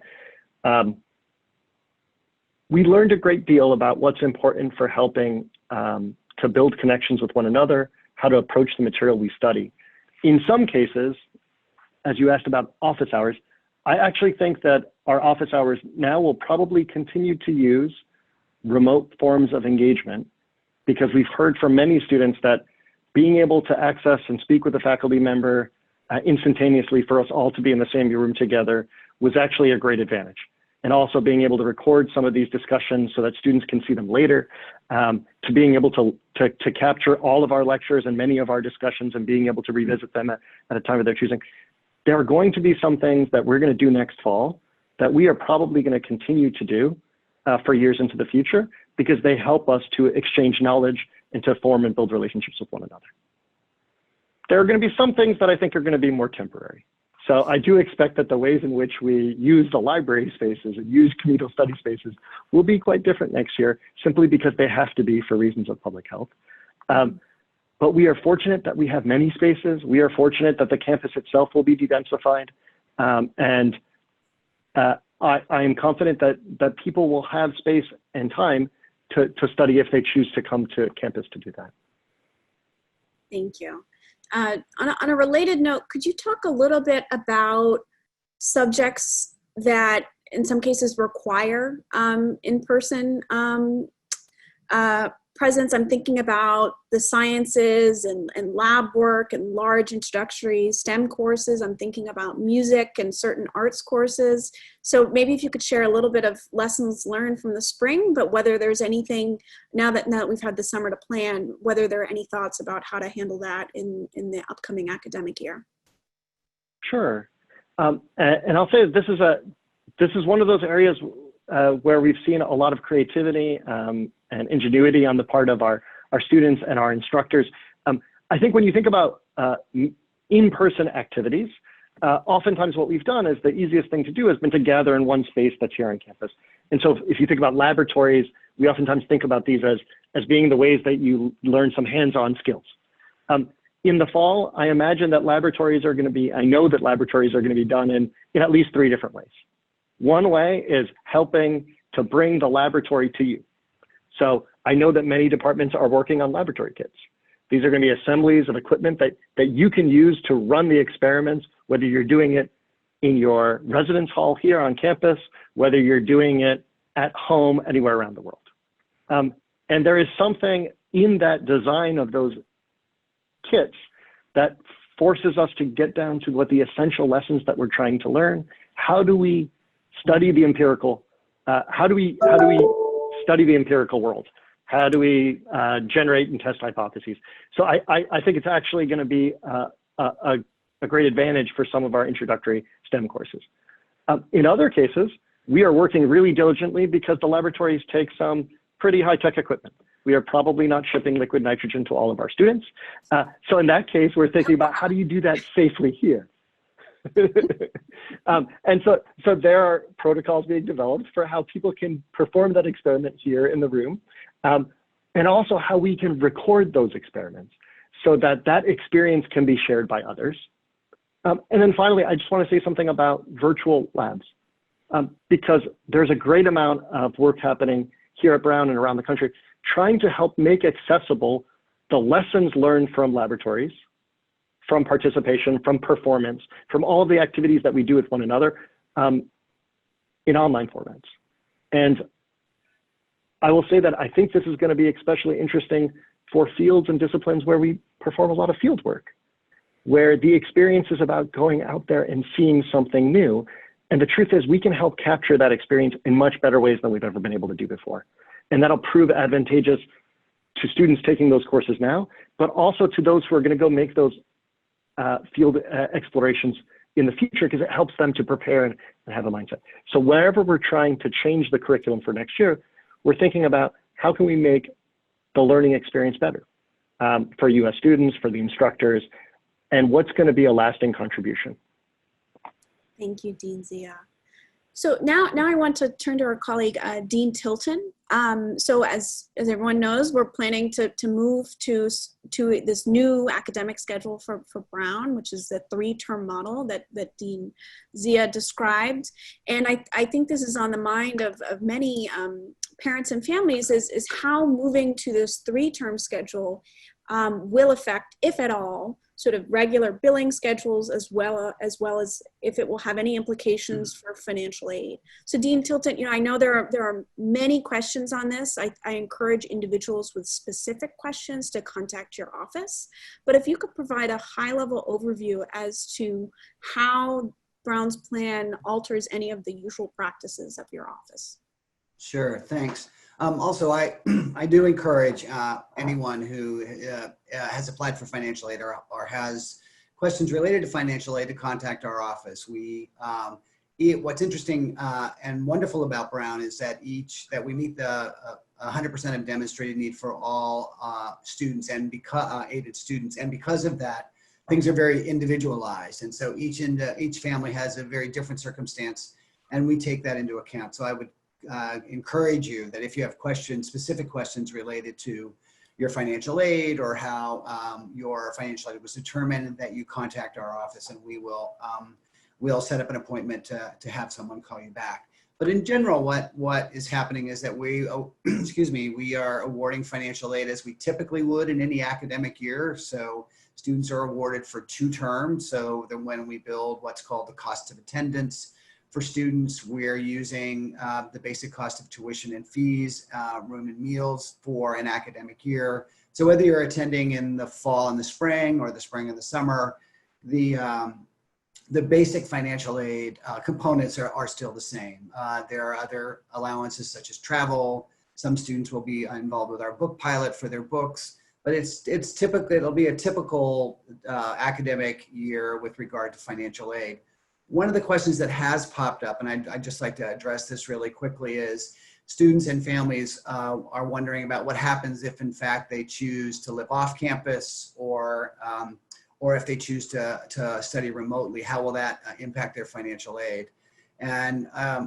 we learned a great deal about what's important for helping to build connections with one another, how to approach the material we study. In some cases, as you asked about office hours, I actually think that our office hours now will probably continue to use remote forms of engagement, because we've heard from many students that being able to access and speak with a faculty member instantaneously for us all to be in the same room together was actually a great advantage. And also being able to record some of these discussions so that students can see them later, to being able to capture all of our lectures and many of our discussions and being able to revisit them at a time of their choosing. There are going to be some things that we're going to do next fall that we are probably going to continue to do for years into the future, because they help us to exchange knowledge and to form and build relationships with one another. There are going to be some things that I think are going to be more temporary. So I do expect that the ways in which we use the library spaces and use communal study spaces will be quite different next year, simply because they have to be for reasons of public health. But we are fortunate that we have many spaces. We are fortunate that the campus itself will be de-densified. I am confident that people will have space and time to study if they choose to come to campus to do that. Thank you. On a related note, could you talk a little bit about subjects that in some cases require in-person presence? I'm thinking about the sciences and lab work and large introductory STEM courses. I'm thinking about music and certain arts courses. So maybe if you could share a little bit of lessons learned from the spring, but whether there's anything now that we've had the summer to plan, whether there are any thoughts about how to handle that in the upcoming academic year. Sure. And I'll say this is one of those areas where we've seen a lot of creativity and ingenuity on the part of our students and our instructors. I think when you think about in-person activities, oftentimes what we've done is the easiest thing to do has been to gather in one space that's here on campus. And so if you think about laboratories, we oftentimes think about these as being the ways that you learn some hands-on skills. In the fall, I imagine that laboratories are going to be, I know that laboratories are going to be done in at least 3 different ways. One way is helping to bring the laboratory to you. So I know that many departments are working on laboratory kits. These are going to be assemblies of equipment that you can use to run the experiments, whether you're doing it in your residence hall here on campus, whether you're doing it at home, anywhere around the world. And there is something in that design of those kits that forces us to get down to what the essential lessons that we're trying to learn. How do we study the empirical? How do we study the empirical world? How do we generate and test hypotheses? So I think it's actually going to be a great advantage for some of our introductory STEM courses. In other cases, we are working really diligently because the laboratories take some pretty high-tech equipment. We are probably not shipping liquid nitrogen to all of our students. So in that case, we're thinking about how do you do that safely here? And so there are protocols being developed for how people can perform that experiment here in the room, and also how we can record those experiments so that that experience can be shared by others. And then finally, I just want to say something about virtual labs, because there's a great amount of work happening here at Brown and around the country, trying to help make accessible the lessons learned from laboratories, from participation, from performance, from all of the activities that we do with one another in online formats. And I will say that I think this is going to be especially interesting for fields and disciplines where we perform a lot of field work, where the experience is about going out there and seeing something new. And the truth is we can help capture that experience in much better ways than we've ever been able to do before. And that'll prove advantageous to students taking those courses now, but also to those who are going to go make those field explorations in the future, because it helps them to prepare and have a mindset. So wherever we're trying to change the curriculum for next year, we're thinking about how can we make the learning experience better for US students, for the instructors, and what's going to be a lasting contribution? Thank you, Dean Zia. So now I want to turn to our colleague, Dean Tilton. So as everyone knows, we're planning to move to this new academic schedule for Brown, which is the 3-term model that Dean Zia described. And I think this is on the mind of many parents and families is how moving to this 3-term schedule will affect, if at all, sort of regular billing schedules, as well as if it will have any implications for financial aid. So Dean Tilton, I know there are many questions on this. I encourage individuals with specific questions to contact your office. But if you could provide a high-level overview as to how Brown's plan alters any of the usual practices of your office. Sure, thanks. Also, I do encourage anyone who has applied for financial aid or has questions related to financial aid to contact our office. What's interesting and wonderful about Brown is that we meet the 100% of demonstrated need for all students and aided students, and because of that, things are very individualized, and so each family has a very different circumstance, and we take that into account. So I would encourage you that if you have specific questions related to your financial aid or how your financial aid was determined, that you contact our office, and we'll set up an appointment to have someone call you back. But in general, what is happening is that we are awarding financial aid as we typically would in any academic year. So students are awarded for 2 terms. So then when we build what's called the cost of attendance, for students, we're using the basic cost of tuition and fees, room and meals for an academic year. So whether you're attending in the fall and the spring or the spring and the summer, the basic financial aid components are still the same. There are other allowances such as travel. Some students will be involved with our book pilot for their books, but it'll be a typical academic year with regard to financial aid. One of the questions that has popped up, and I'd just like to address this really quickly, is students and families are wondering about what happens if in fact they choose to live off campus or if they choose to study remotely. How will that impact their financial aid? And I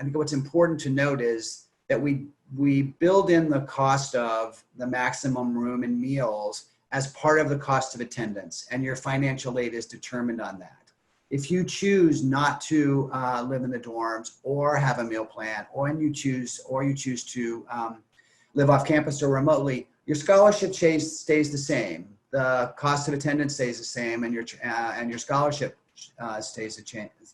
think what's important to note is that we build in the cost of the maximum room and meals as part of the cost of attendance, and your financial aid is determined on that. If you choose not to live in the dorms or have a meal plan, or you choose to live off campus or remotely, your scholarship stays the same. The cost of attendance stays the same, and your scholarship stays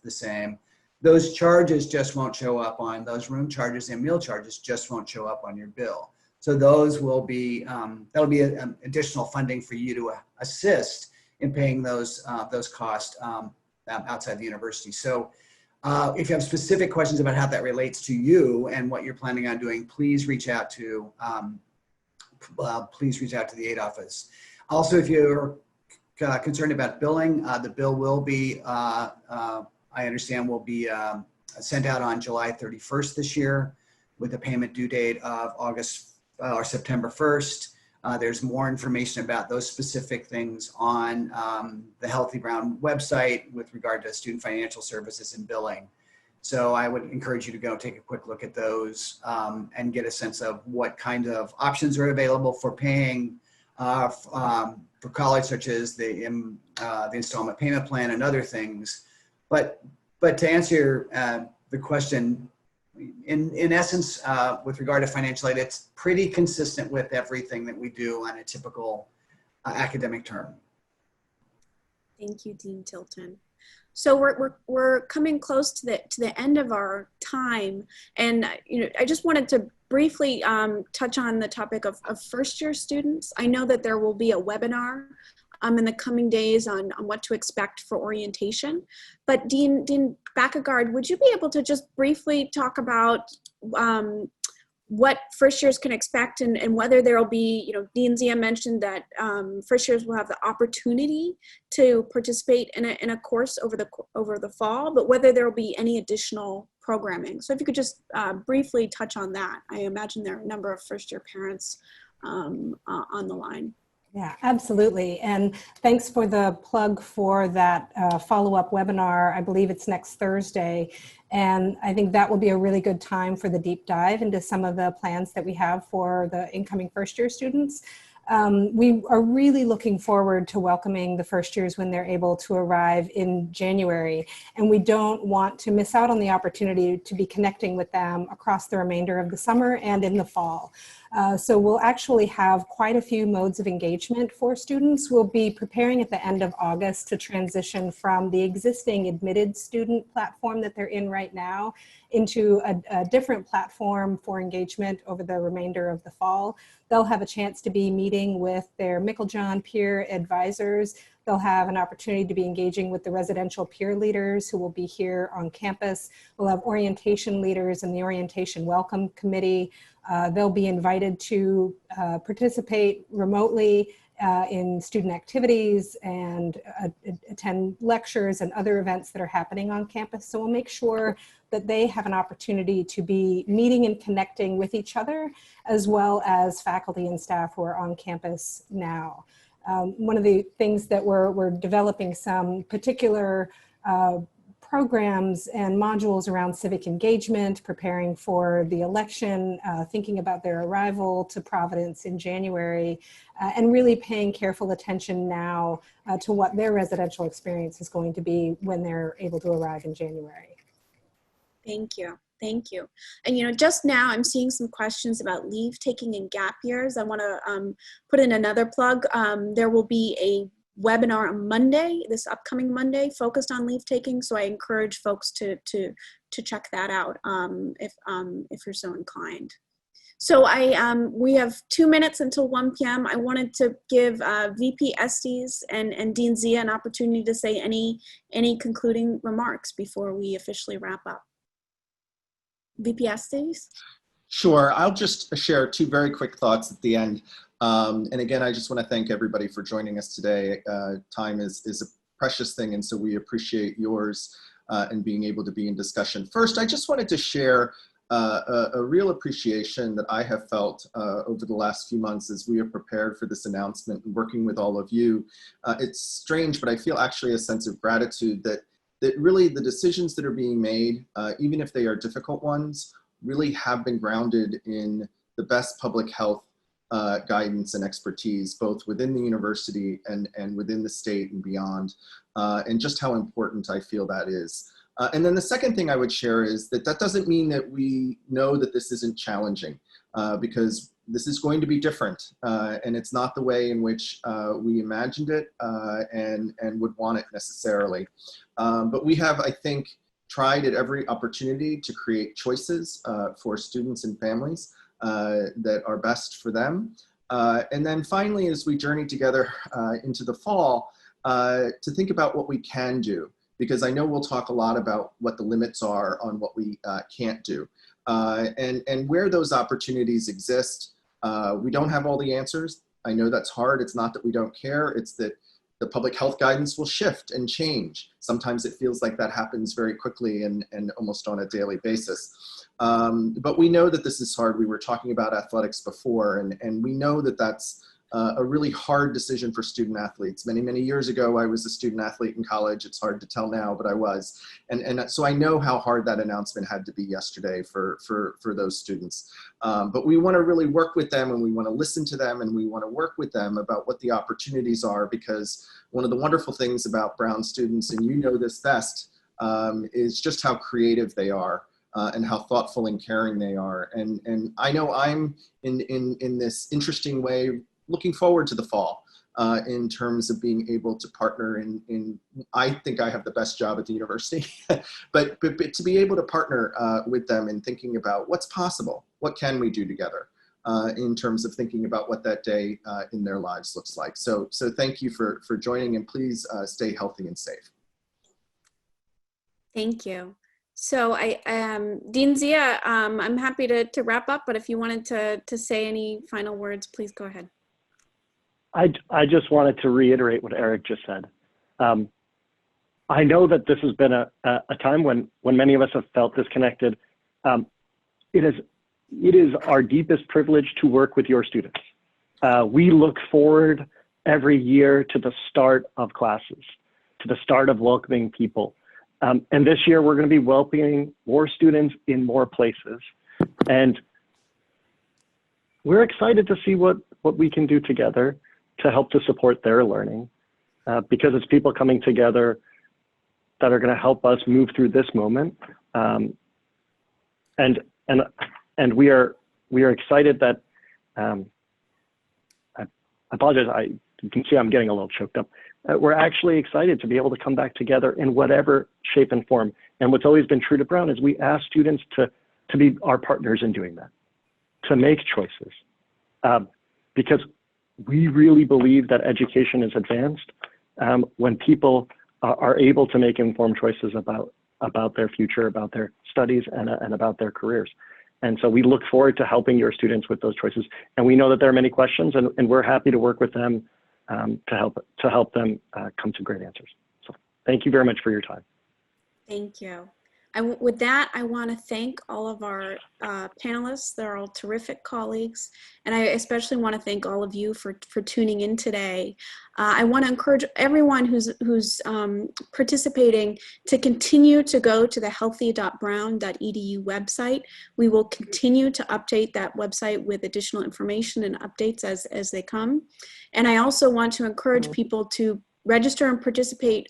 the same. Those charges just won't show up on those room charges, and meal charges just won't show up on your bill. So those will be that'll be additional funding for you to assist in paying those costs outside the university. So if you have specific questions about how that relates to you and what you're planning on doing, please reach out to the aid office. Also, if you're concerned about billing, the bill will be, I understand, will be sent out on July 31st this year with a payment due date of August or September 1st. There's more information about those specific things on the Healthy Brown website with regard to student financial services and billing. So I would encourage you to go take a quick look at those and get a sense of what kind of options are available for paying for college, such as the installment payment plan and other things. But to answer the question, in essence, with regard to financial aid, it's pretty consistent with everything that we do on a typical academic term. Thank you, Dean Tilton. So we're coming close to the end of our time, and I just wanted to briefly touch on the topic of first-year students. I know that there will be a webinar in the coming days on what to expect for orientation. But Dean Bakkegaard, would you be able to just briefly talk about what first years can expect, and whether there will be, you know, Dean Zia mentioned that first years will have the opportunity to participate in a course over the fall, but whether there will be any additional programming. So if you could just briefly touch on that. I imagine there are a number of first year parents on the line. Yeah, absolutely. And thanks for the plug for that follow-up webinar. I believe it's next Thursday. And I think that will be a really good time for the deep dive into some of the plans that we have for the incoming first year students. We are really looking forward to welcoming the first years when they're able to arrive in January. And we don't want to miss out on the opportunity to be connecting with them across the remainder of the summer and in the fall. So we'll actually have quite a few modes of engagement for students. We'll be preparing at the end of August to transition from the existing admitted student platform that they're in right now into a different platform for engagement over the remainder of the fall. They'll have a chance to be meeting with their Meiklejohn peer advisors. They'll have an opportunity to be engaging with the residential peer leaders who will be here on campus. We'll have orientation leaders and the Orientation Welcome Committee. They'll be invited to participate remotely in student activities and attend lectures and other events that are happening on campus. So we'll make sure that they have an opportunity to be meeting and connecting with each other, as well as faculty and staff who are on campus now. One of the things that we're developing some particular programs and modules around civic engagement, preparing for the election, thinking about their arrival to Providence in January, and really paying careful attention now to what their residential experience is going to be when they're able to arrive in January. Thank you. Thank you. And, you know, just now I'm seeing some questions about leave taking and gap years. I want to put in another plug. There will be a webinar on Monday, this upcoming Monday, focused on leave taking. So I encourage folks to check that out if you're so inclined. So we have 2 minutes until 1 p.m. I wanted to give VP Estes and Dean Zia an opportunity to say any concluding remarks before we officially wrap up. VP Estes? Sure, I'll just share two very quick thoughts at the end. And again, I just want to thank everybody for joining us today. Time is a precious thing, and so we appreciate yours and being able to be in discussion. First, I just wanted to share a real appreciation that I have felt over the last few months as we have prepared for this announcement and working with all of you. It's strange, but I feel actually a sense of gratitude that really the decisions that are being made, even if they are difficult ones, really have been grounded in the best public health guidance and expertise, both within the university and within the state and beyond, and just how important I feel that is. And then the second thing I would share is that doesn't mean that we know that this isn't challenging, because this is going to be different, and it's not the way in which we imagined it and would want it necessarily. But we have, I think, tried at every opportunity to create choices for students and families that are best for them. And then finally, as we journey together into the fall, to think about what we can do, because I know we'll talk a lot about what the limits are on what we can't do. And where those opportunities exist, we don't have all the answers. I know that's hard. It's not that we don't care. It's that the public health guidance will shift and change. Sometimes it feels like that happens very quickly and almost on a daily basis. But we know that this is hard. We were talking about athletics before, and we know that that's a really hard decision for student athletes. Many, many years ago, I was a student athlete in college. It's hard to tell now, but I was. And so I know how hard that announcement had to be yesterday for those students. But we want to really work with them, and we want to listen to them, and we want to work with them about what the opportunities are, because one of the wonderful things about Brown students, and you know this best, is just how creative they are. And how thoughtful and caring they are. And I know I'm in this interesting way looking forward to the fall in terms of being able to partner in I think I have the best job at the university, but to be able to partner with them in thinking about what's possible, what can we do together in terms of thinking about what that day in their lives looks like. So thank you for joining, and please stay healthy and safe. Thank you. So Dean Zia, I'm happy to wrap up, but if you wanted to say any final words, please go ahead. I just wanted to reiterate what Eric just said. I know that this has been a time when many of us have felt disconnected. It is our deepest privilege to work with your students. We look forward every year to the start of classes, to the start of welcoming people. And this year we're going to be welcoming more students in more places. And we're excited to see what we can do together to help to support their learning, because it's people coming together that are going to help us move through this moment. And we are excited that, I apologize, you can see I'm getting a little choked up. We're actually excited to be able to come back together in whatever shape and form. And what's always been true to Brown is we ask students to be our partners in doing that, to make choices, because we really believe that education is advanced when people are able to make informed choices about their future, about their studies, and about their careers. And so we look forward to helping your students with those choices. And we know that there are many questions, and we're happy to work with them to help them come to great answers. So thank you very much for your time. Thank you. With that, I want to thank all of our panelists. They're all terrific colleagues. And I especially want to thank all of you for tuning in today. I want to encourage everyone who's participating to continue to go to the healthy.brown.edu website. We will continue to update that website with additional information and updates as they come. And I also want to encourage people to register and participate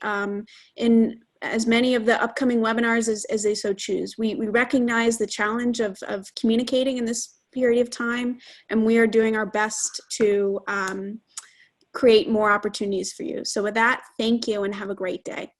in as many of the upcoming webinars as they so choose. We recognize the challenge of communicating in this period of time, and we are doing our best to create more opportunities for you. So with that, thank you and have a great day.